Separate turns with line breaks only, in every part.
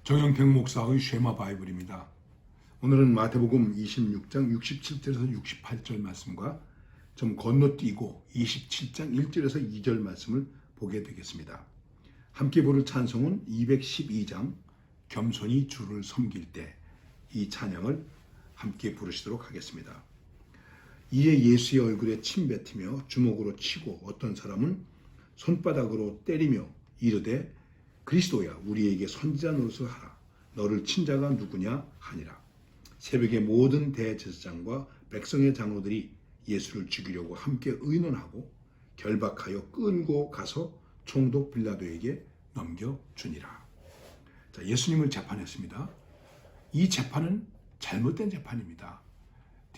정영택 목사의 쉐마 바이블입니다. 오늘은 마태복음 26장 67절에서 68절 말씀과 좀 건너뛰고 27장 1절에서 2절 말씀을 보게 되겠습니다. 함께 부를 찬송은 212장 겸손히 주를 섬길 때 이 찬양을 함께 부르시도록 하겠습니다. 이에 예수의 얼굴에 침 뱉으며 주먹으로 치고 어떤 사람은 손바닥으로 때리며 이르되 그리스도야 우리에게 선지자 노릇을 하라. 너를 친 자가 누구냐 하니라. 새벽에 모든 대제사장과 백성의 장로들이 예수를 죽이려고 함께 의논하고 결박하여 끌고 가서 총독 빌라도에게 넘겨주니라. 자, 예수님을 재판했습니다. 이 재판은 잘못된 재판입니다.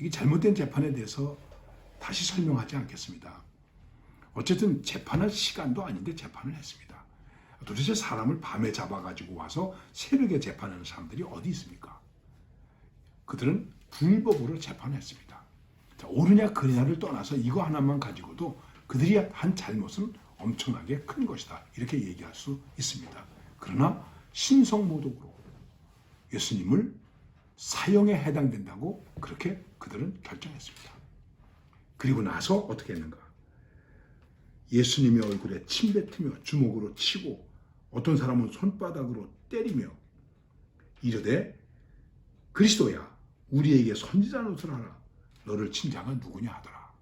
이 잘못된 재판에 대해서 다시 설명하지 않겠습니다. 어쨌든 재판할 시간도 아닌데 재판을 했습니다. 도대체 사람을 밤에 잡아가지고 와서 새벽에 재판하는 사람들이 어디 있습니까? 그들은 불법으로 재판했습니다. 자, 옳으냐 그르냐를 떠나서 이거 하나만 가지고도 그들이 한 잘못은 엄청나게 큰 것이다. 이렇게 얘기할 수 있습니다. 그러나 신성모독으로 예수님을 사형에 해당된다고 그렇게 그들은 결정했습니다. 그리고 나서 어떻게 했는가? 예수님의 얼굴에 침 뱉으며 주먹으로 치고 어떤 사람은 손바닥으로 때리며 이르되 그리스도야 우리에게 선지자 노릇을 하라. 너를 친 자가 누구냐 하더라.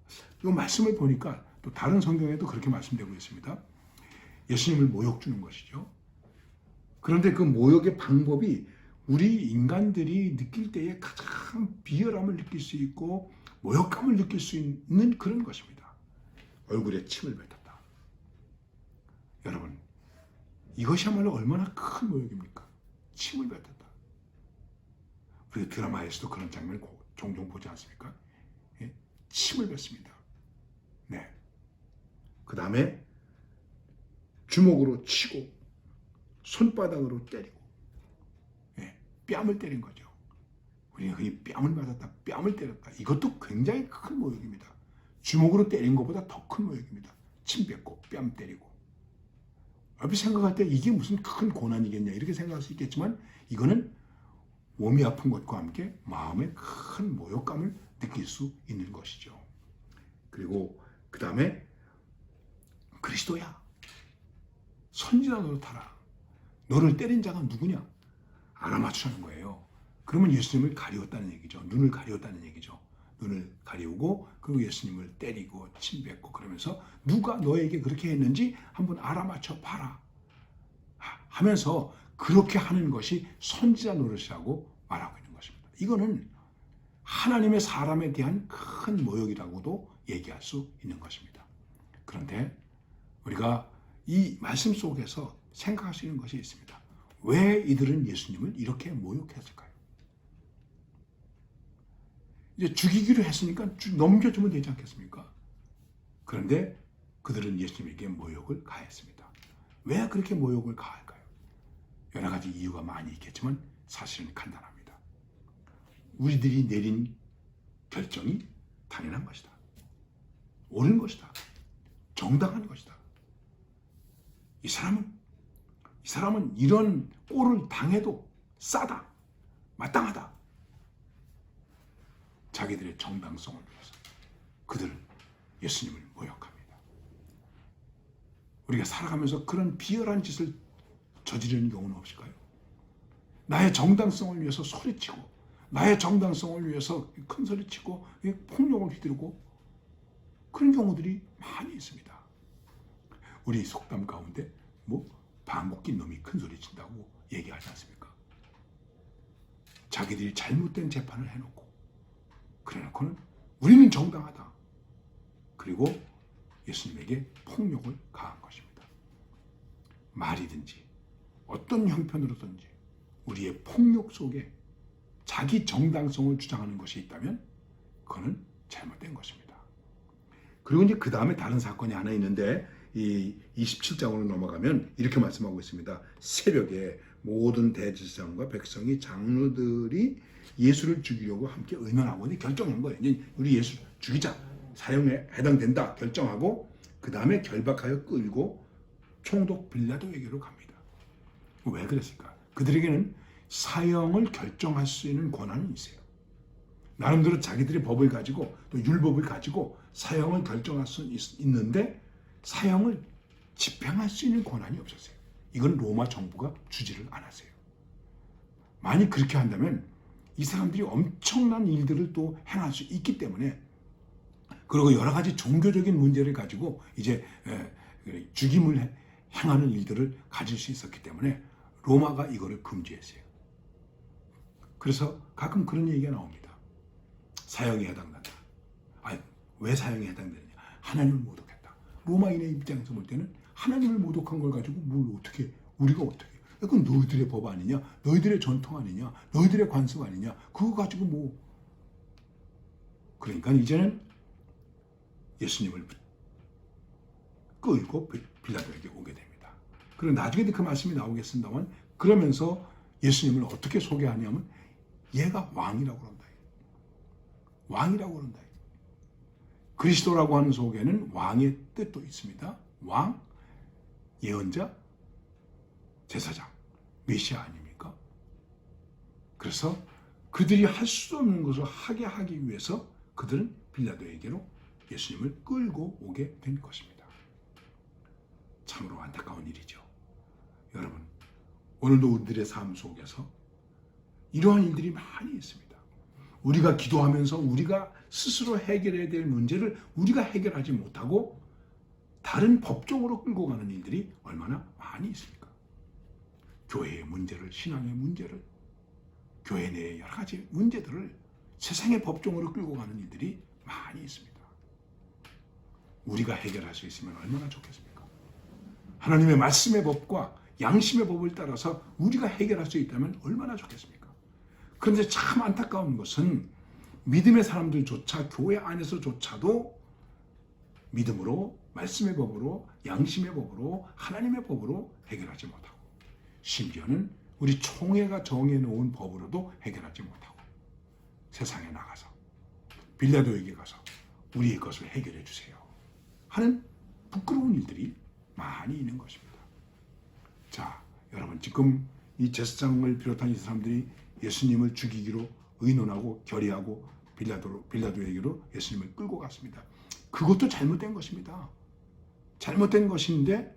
이 말씀을 보니까 또 다른 성경에도 그렇게 말씀되고 있습니다. 예수님을 모욕 주는 것이죠. 그런데 그 모욕의 방법이 우리 인간들이 느낄 때에 가장 비열함을 느낄 수 있고 모욕감을 느낄 수 있는 그런 것입니다. 얼굴에 침을 뱉었다. 여러분, 이것이야말로 얼마나 큰 모욕입니까? 침을 뱉었다. 우리 드라마에서도 그런 장면을 종종 보지 않습니까? 예? 침을 뱉습니다. 네. 그 다음에 주먹으로 치고 손바닥으로 때리고 뺨을 때린 거죠. 우리가 흔히 뺨을 맞았다, 뺨을 때렸다. 이것도 굉장히 큰 모욕입니다. 주먹으로 때린 것보다 더 큰 모욕입니다. 침 뱉고 뺨 때리고. 옆에 생각할 때 이게 무슨 큰 고난이겠냐 이렇게 생각할 수 있겠지만 이거는 몸이 아픈 것과 함께 마음의 큰 모욕감을 느낄 수 있는 것이죠. 그리고 그 다음에 그리스도야 선지자 노릇하라. 너를 때린 자가 누구냐? 알아맞추라는 거예요. 그러면 예수님을 가리웠다는 얘기죠. 눈을 가리웠다는 얘기죠. 눈을 가리우고 그리고 예수님을 때리고 침 뱉고 그러면서 누가 너에게 그렇게 했는지 한번 알아맞혀 봐라 하면서 그렇게 하는 것이 선지자 노릇이라고 말하고 있는 것입니다. 이거는 하나님의 사람에 대한 큰 모욕이라고도 얘기할 수 있는 것입니다. 그런데 우리가 이 말씀 속에서 생각할 수 있는 것이 있습니다. 왜 이들은 예수님을 이렇게 모욕했을까요? 이제 죽이기로 했으니까 넘겨주면 되지 않겠습니까? 그런데 그들은 예수님에게 모욕을 가했습니다. 왜 그렇게 모욕을 가할까요? 여러 가지 이유가 많이 있겠지만 사실은 간단합니다. 우리들이 내린 결정이 당연한 것이다. 옳은 것이다. 정당한 것이다. 이 사람은 이런 꼴을 당해도 싸다, 마땅하다. 자기들의 정당성을 위해서 그들은 예수님을 모욕합니다. 우리가 살아가면서 그런 비열한 짓을 저지르는 경우는 없을까요? 나의 정당성을 위해서 소리치고 나의 정당성을 위해서 큰 소리치고 폭력을 휘두르고 그런 경우들이 많이 있습니다. 우리 속담 가운데 방귀 낀 놈이 큰 소리 친다고 얘기하지 않습니까? 자기들이 잘못된 재판을 해놓고 그래놓고는 우리는 정당하다. 그리고 예수님에게 폭력을 가한 것입니다. 말이든지 어떤 형편으로든지 우리의 폭력 속에 자기 정당성을 주장하는 것이 있다면 그거는 잘못된 것입니다. 그리고 이제 그 다음에 다른 사건이 하나 있는데 이 27장으로 넘어가면 이렇게 말씀하고 있습니다. 새벽에 모든 대제사장과 백성이 장로들이 예수를 죽이려고 함께 의논하고 결정한 거예요. 이제 우리 예수 죽이자. 사형에 해당된다. 결정하고 그 다음에 결박하여 끌고 총독 빌라도에게로 갑니다. 왜 그랬을까? 그들에게는 사형을 결정할 수 있는 권한이 있어요. 나름대로 자기들의 법을 가지고 또 율법을 가지고 사형을 결정할 수 있는데 사형을 집행할 수 있는 권한이 없었어요. 이건 로마 정부가 주지를 않았어요. 만약 그렇게 한다면 이 사람들이 엄청난 일들을 또 행할 수 있기 때문에, 그리고 여러 가지 종교적인 문제를 가지고 이제 죽임을 행하는 일들을 가질 수 있었기 때문에 로마가 이거를 금지했어요. 그래서 가끔 그런 얘기가 나옵니다. 사형에 해당된다. 아니, 왜 사형에 해당되느냐? 하나님을 모독했다. 로마인의 입장에서 볼 때는 하나님을 모독한 걸 가지고 우리가 어떻게? 그건 너희들의 법 아니냐? 너희들의 전통 아니냐? 너희들의 관습 아니냐? 그거 가지고 뭐. 그러니까 이제는 예수님을 끌고 빌라도에게 오게 됩니다. 그리고 나중에 그 말씀이 나오겠습니다만, 그러면서 예수님을 어떻게 소개하냐면 얘가 왕이라고 한다. 왕이라고 그런다. 그리스도라고 하는 속에는 왕의 뜻도 있습니다. 왕, 예언자, 제사장, 메시아 아닙니까? 그래서 그들이 할 수 없는 것을 하게 하기 위해서 그들은 빌라도에게로 예수님을 끌고 오게 된 것입니다. 참으로 안타까운 일이죠. 여러분, 오늘도 우리들의 삶 속에서 이러한 일들이 많이 있습니다. 우리가 기도하면서 우리가 스스로 해결해야 될 문제를 우리가 해결하지 못하고 다른 법정으로 끌고 가는 일들이 얼마나 많이 있습니까? 교회의 문제를, 신앙의 문제를, 교회 내의 여러 가지 문제들을 세상의 법정으로 끌고 가는 일들이 많이 있습니다. 우리가 해결할 수 있으면 얼마나 좋겠습니까? 하나님의 말씀의 법과 양심의 법을 따라서 우리가 해결할 수 있다면 얼마나 좋겠습니까? 그런데 참 안타까운 것은 믿음의 사람들조차 교회 안에서조차도 믿음으로, 말씀의 법으로, 양심의 법으로, 하나님의 법으로 해결하지 못하고, 심지어는 우리 총회가 정해놓은 법으로도 해결하지 못하고 세상에 나가서 빌라도에게 가서 우리의 것을 해결해 주세요 하는 부끄러운 일들이 많이 있는 것입니다. 자, 여러분, 지금 이 제사장을 비롯한 이 사람들이 예수님을 죽이기로 의논하고 결의하고 빌라도에게로 예수님을 끌고 갔습니다. 그것도 잘못된 것입니다. 잘못된 것인데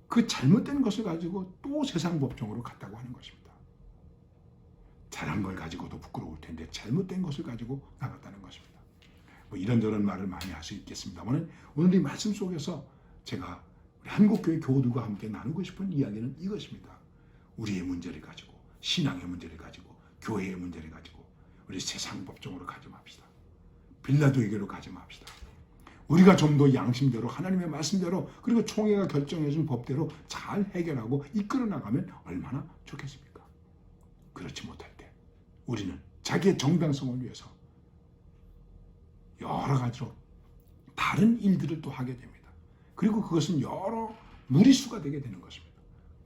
그 잘못된 것을 가지고 또 세상 법정으로 갔다고 하는 것입니다. 잘한 걸 가지고도 부끄러울 텐데 잘못된 것을 가지고 나갔다는 것입니다. 뭐 이런저런 말을 많이 할 수 있겠습니다만, 오늘 이 말씀 속에서 제가 우리 한국교회 교우들과 함께 나누고 싶은 이야기는 이것입니다. 우리의 문제를 가지고, 신앙의 문제를 가지고, 교회의 문제를 가지고 우리 세상 법정으로 가지 맙시다. 빌라도에게로 가지 맙시다. 우리가 좀 더 양심대로, 하나님의 말씀대로, 그리고 총회가 결정해준 법대로 잘 해결하고 이끌어 나가면 얼마나 좋겠습니까? 그렇지 못할 때 우리는 자기의 정당성을 위해서 여러 가지로 다른 일들을 또 하게 됩니다. 그리고 그것은 여러 무리수가 되게 되는 것입니다.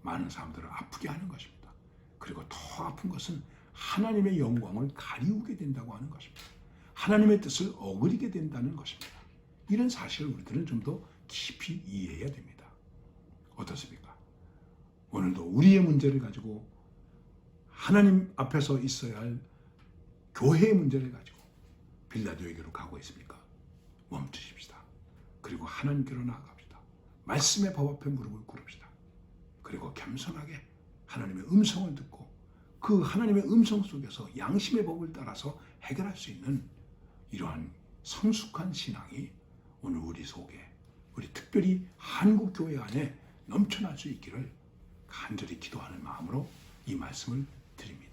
많은 사람들을 아프게 하는 것입니다. 그리고 더 아픈 것은 하나님의 영광을 가리우게 된다고 하는 것입니다. 하나님의 뜻을 어그리게 된다는 것입니다. 이런 사실을 우리들은 좀 더 깊이 이해해야 됩니다. 어떻습니까? 오늘도 우리의 문제를 가지고 하나님 앞에서 있어야 할 교회의 문제를 가지고 빌라도에게로 가고 있습니까? 멈추십시다. 그리고 하나님께로 나아갑시다. 말씀의 법 앞에 무릎을 꿇읍시다. 그리고 겸손하게 하나님의 음성을 듣고 그 하나님의 음성 속에서 양심의 법을 따라서 해결할 수 있는 이러한 성숙한 신앙이 오늘 우리 속에, 우리 특별히 한국교회 안에 넘쳐날 수 있기를 간절히 기도하는 마음으로 이 말씀을 드립니다.